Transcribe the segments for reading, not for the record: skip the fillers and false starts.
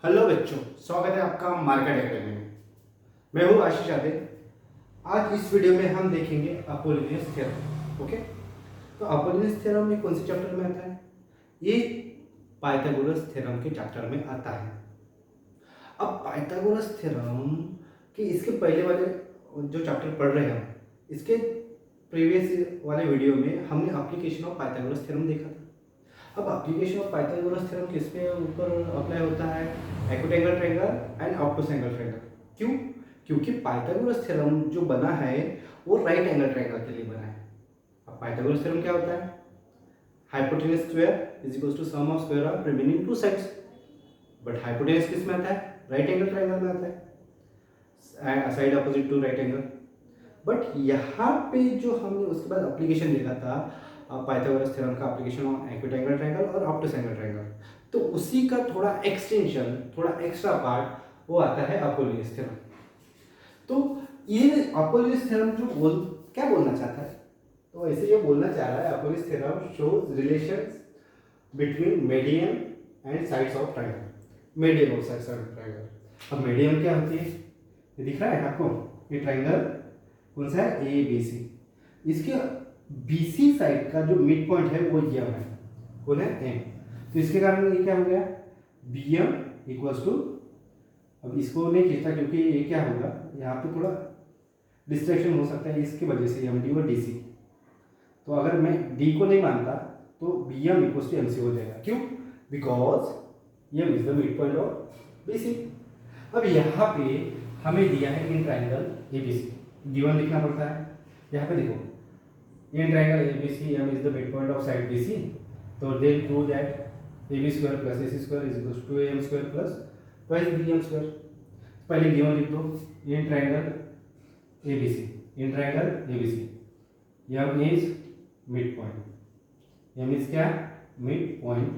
Hello बच्चों, स्वागत है आपका मार्केट एकेडमी में। मैं हूँ आशीष आदे। आज इस वीडियो में हम देखेंगे अपोलोनियस थ्योरम। ओके, तो अपोलोनियस थ्योरम में कौन से चैप्टर में आता है? ये पाइथागोरस थ्योरम के चैप्टर में आता है। अब पाइथागोरस थ्योरम के इसके पहले वाले जो चैप्टर पढ़ रहे हैं हम, इसके प्रीवियस वाले वीडियो में हमने एप्लीकेशन ऑफ पाइथागोरस थ्योरम देखा था। अब एप्लीकेशन ऑफ पाइथागोरस थ्योरम किस पे ऊपर अप्लाई होता है? Acute angle triangle and obtuse angle triangle. क्यों? क्योंकि पाइथागोरस थ्योरम जो बना है वो राइट एंगल ट्रायंगल के लिए बना है। अब पाइथागोरस थ्योरम क्या होता है? Hypotenuse square is equal to sum of square of remaining two sides. But hypotenuse किस में आता है? राइट एंगल ट्रायंगल में आता है, side opposite to right angle. But यहाँ पे जो हमने उसके बाद एप्लीकेशन देखा था पाइथागोरस थ्योरम का application on acute angle triangle और ऑब्टूस एंगल ट्रायंगल, तो उसी का थोड़ा एक्सटेंशन, थोड़ा एक्स्ट्रा पार्ट वो आता है अपोलोनियस थ्योरम। तो ये अपोलोनियस थ्योरम जो क्या बोलना चाहता है? तो ऐसे ये बोलना चाह रहा है Apollonius theorem shows relations between median and sides of triangle. Median और साइड्स ऑफ ट्रायंगल। अब मीडियन क्या होती है? ये दिख रहा है आपको? ये ट्रायंगल कौन सा है? A B C. इसके बीसी साइड का जो मिड पॉइंट है वो ये है, कौन है? एम। तो इसके कारण ये क्या हो गया? बी एम इक्वल्स टू, अब इसको नहीं खींचता क्योंकि ये क्या होगा, यहाँ पे थोड़ा डिस्ट्रैक्शन हो सकता है इसकी वजह से, एम डी और डी सी। तो अगर मैं डी को नहीं मानता तो B M equals to M C हो जाएगा। क्यों? Because M is the mid point of B C. अब यहाँ पे हमें दिया है in triangle A B C, given लिखना पड़ता है। यहाँ पे देखो, in triangle ABC M is the midpoint of side BC, so then prove that AB square plus AC square is equals to AM square plus twice BM square। पहले given लिख दो, in triangle ABC, in triangle ABC, M is midpoint, M is क्या? midpoint,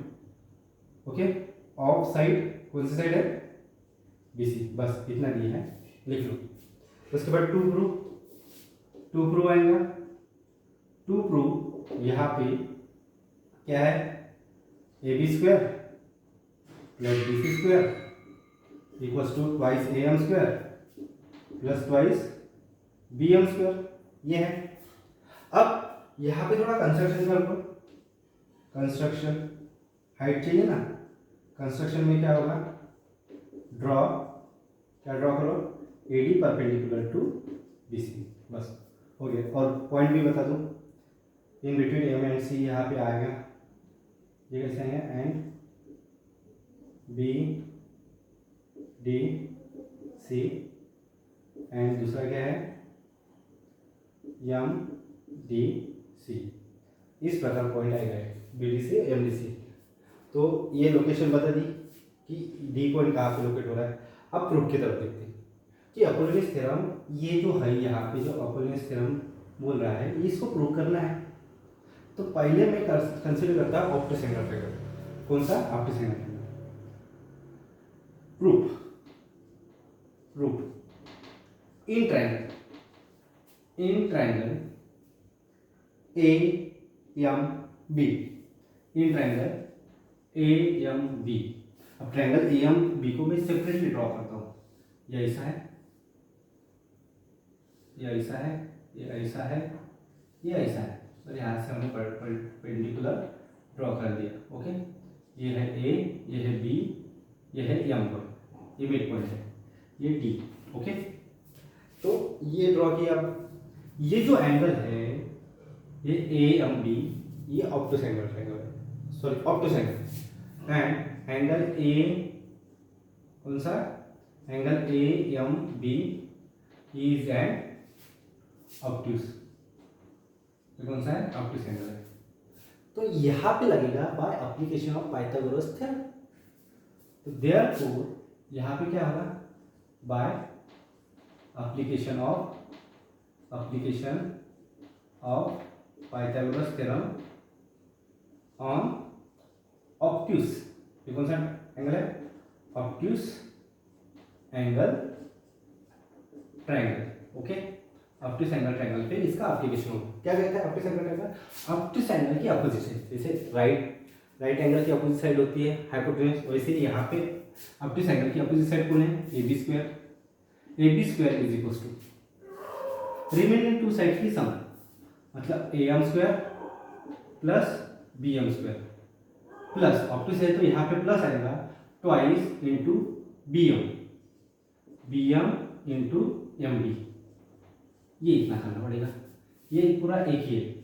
okay, of side कौन सी side है? BC। बस इतना दिया है, लिख लो। उसके बाद टू प्रूव आएगा। टू प्रूव यहाँ पे क्या है? A B square plus B C square equals to twice A M square plus twice B M square, ये है। अब यहाँ पे थोड़ा कंस्ट्रक्शन कर लो। कंस्ट्रक्शन हाइट चाहिए ना, कंस्ट्रक्शन में क्या होगा? क्या ड्रॉ करो? A D perpendicular to B C, बस हो गया। और पॉइंट भी बता दूँ, in between M and C यहाँ पे आएगा, ये कैसे आएगा? And B D C, and दूसरा क्या है? M D C. इस प्रकार पॉइंट आएगा B D C M D C. तो ये लोकेशन बता दी कि डी पॉइंट कहाँ पे लोकेट हो रहा है। अब प्रूफ की तरफ देखते हैं कि अपोलोनियस थ्योरम, ये जो है यहाँ पे जो अपोलोनियस थ्योरम बोल रहा है, इसको प्रूव करना है। तो पहले मैं कंसीडर करता हूँ ऑब्टूस एंगल ट्रायंगल। कौन सा? Obtuse angle triangle. Proof in triangle A M B, in triangle A M B. अब ट्रायंगल ए एम बी को मैं सेपरेटली ड्रॉ करता हूँ। ये ऐसा है, ये ऐसा है, ये ऐसा है, ये ऐसा है, और यहाँ से हमने परपेंडिकुलर ड्रॉ कर दिया। ओके, ये है ए, ये है बी, ये है एम पॉइंट, ये मिड पॉइंट है, ये डी। ओके, तो ये ड्रॉ किया। ये जो एंगल है ये ए एम बी, ये ऑब्टूस एंगल ट्रायंगल है, sorry obtuse angle. And angle A कौन सा? Angle A M B is an obtuse. कौन सा है? ऑब्टूस एंगल है। तो यहाँ पे लगेगा by application of Pythagoras theorem. तो देयरफॉर यहाँ पे क्या होगा? By application of Pythagoras theorem on obtuse. ये कौन सा एंगल है? Obtuse angle triangle. Okay, obtuse angle triangle पे इसका एप्लीकेशन होगा। क्या कहता है obtuse angle triangle? Obtuse angle की अपोजिट साइड, जैसे राइट एंगल की अपोजिट साइड होती है हाइपोटेन्यूज, वैसे यहाँ पे ऑब्टूज एंगल की अपोजिट साइड कौन है, A B square is equal to remaining two side की सम, मतलब A M square plus B M square plus obtuse है तो यहाँ पे प्लस आएगा twice into B M into M D, ये इतना करना पड़ेगा, ये पूरा एक ही है,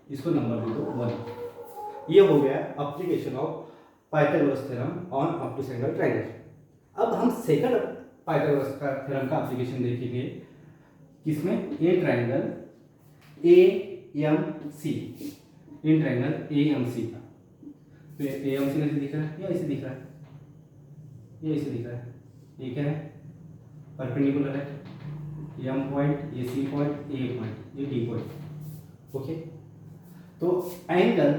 इसको नंबर दे दो 1। ये हो गया application of Pythagoras theorem on obtuse angle triangle. अब हम सेकंड पाइथागोरस का थ्योरम का एप्लीकेशन देखेंगे, किसमें, A triangle A M C, in triangle A M C का। तो ए एम सी कैसे दिख रहा है, ये ऐसे दिख रहा है, ये ऐसे दिख रहा है, ये क्या है, परपेंडिकुलर है, एम पॉइंट, ये सी पॉइंट, ए पॉइंट, ये डी पॉइंट। ओके, तो angle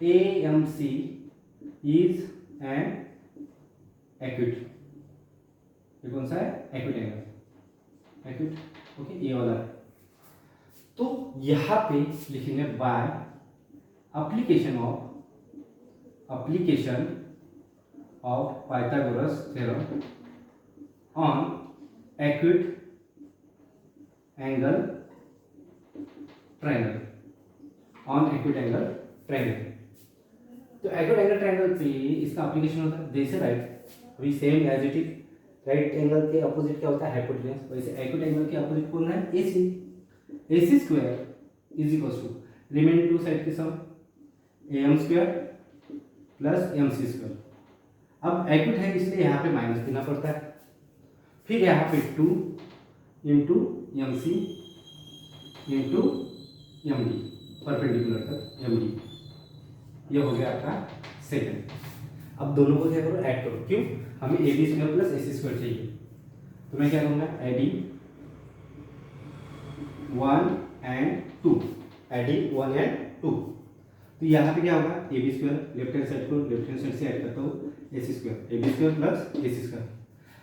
A M C is an acute, ये कौन सा है, एक्यूट एंगल, एक्यूट। ओके, ये वाला है। तो यहां पे लिखेंगे by application of Pythagoras theorem on acute angle triangle, on acute angle triangle. तो एक्यूट एंगल ट्रायंगल पे इसका एप्लीकेशन होता है, जैसे राइट, अभी same as it is, right angle के अपोजिट क्या होता है, हाइपोटेन्यूस, वैसे एक्यूट एंगल के अपोजिट कौन है, AC, AC square is equal to remaining two side की sum A M square plus M C square. अब एक्यूट है इसलिए यहाँ पे माइनस देना पड़ता है, फिर यहाँ पे 2 into M C into M D, perpendicular तक एम डी, ये हो गया आपका सेकंड। अब दोनों को क्या करो, ऐड करो, क्यों, हमें A B square plus A C square चाहिए, तो मैं क्या करूँगा, एडिंग 1 एंड 2, एडिंग 1 एंड 2। तो यहाँ पे क्या होगा, A B square, left hand side को लेफ्ट हैंड साइड से ऐड करता हूँ, A C square, A B square plus A C square.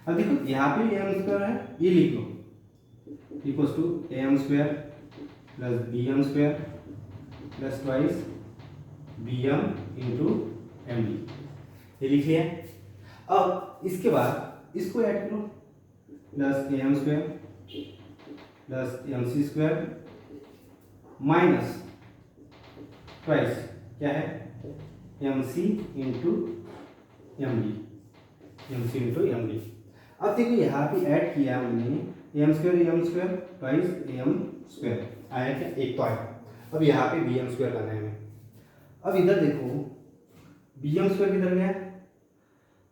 अब देखो यहाँ पे एम स्क्वायर है, ये लिख लो, equals to A M square plus B M square plus twice B M into M D, ये लिख लिया। अब इसके बाद इसको ऐड करो, plus A M square plus M C square minus twice क्या है, M C into M D, M C into M D. अब देखो यहाँ पे ऐड किया हमने M square twice M square, आया क्या, एक तो आया। अब यहाँ पे बी एम स्क्वायर लाना है हमें। अब इधर देखो बी एम स्क्वायर किधर गया,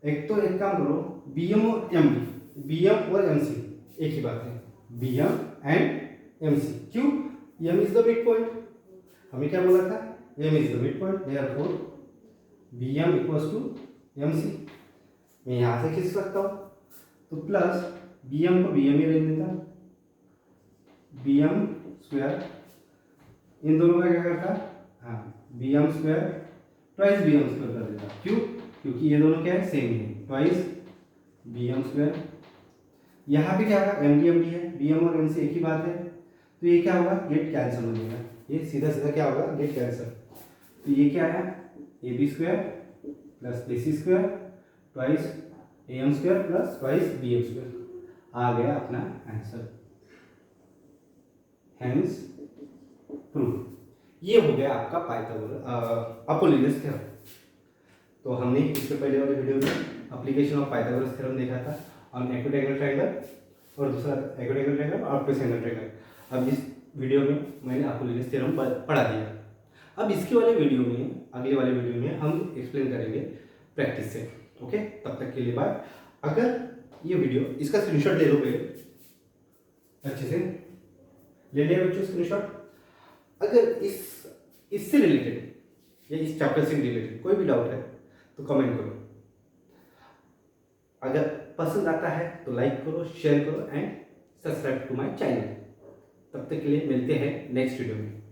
एक तो एक काम करो, बी एम और एम डी, बी एम और एम सी एक ही बात है, B M and M C, क्यों, M is the mid point, हमें क्या बोला था, M is the mid point, therefore B M equals to M C. मैं यहाँ से खींच सकता हूँ, तो प्लस बी एम को बी एम ही रहने देता, बी एम स्क्वायर, इन दोनों का क्या करता, हाँ, B M square twice B M square कर देता, क्यों, क्योंकि ये दोनों क्या है, सेम है, ट्वाइस बी एम स्क्वायर। यहाँ पे क्या होगा, एम डी है, बी एम और एम सी एक ही बात है, तो ये क्या होगा, गेट कैंसिल हो जाएगा, ये सीधा सीधा क्या होगा, गेट कैंसिल। तो ये क्या आया, A B square plus A C square twice A M square plus twice B M square, आ गया अपना आंसर, हेंस प्रूफ। ये हो गया आपका पाइथागोरस अपोलिनियस थ्योरम। तो हमने इससे पहले वाले वीडियो में एप्लीकेशन ऑफ पाइथागोरस थ्योरम देखा था ऑन एक्यूट एंगल ट्रायंगल, और दूसरा एक्यूट एंगल ट्रायंगल और ऑब्टूज एंगल ट्रायंगल। अब इस वीडियो में मैंने अपोलिनियस थ्योरम पढ़ा दिया। अब इसके वाले वीडियो में, अगले वाले वीडियो में हम एक्सप्लेन करेंगे प्रैक्टिस से। ओके, तब तक के लिए बाय। अगर ये वीडियो, इसका स्क्रीनशॉट ले लो पहले, अच्छे से ले लिया बच्चों स्क्रीनशॉट। अगर इससे रिलेटेड या इस चैप्टर से रिलेटेड कोई भी डाउट है तो कमेंट करो। अगर पसंद आता है तो लाइक करो, शेयर करो and subscribe to my channel. तब तक के लिए मिलते हैं नेक्स्ट वीडियो में।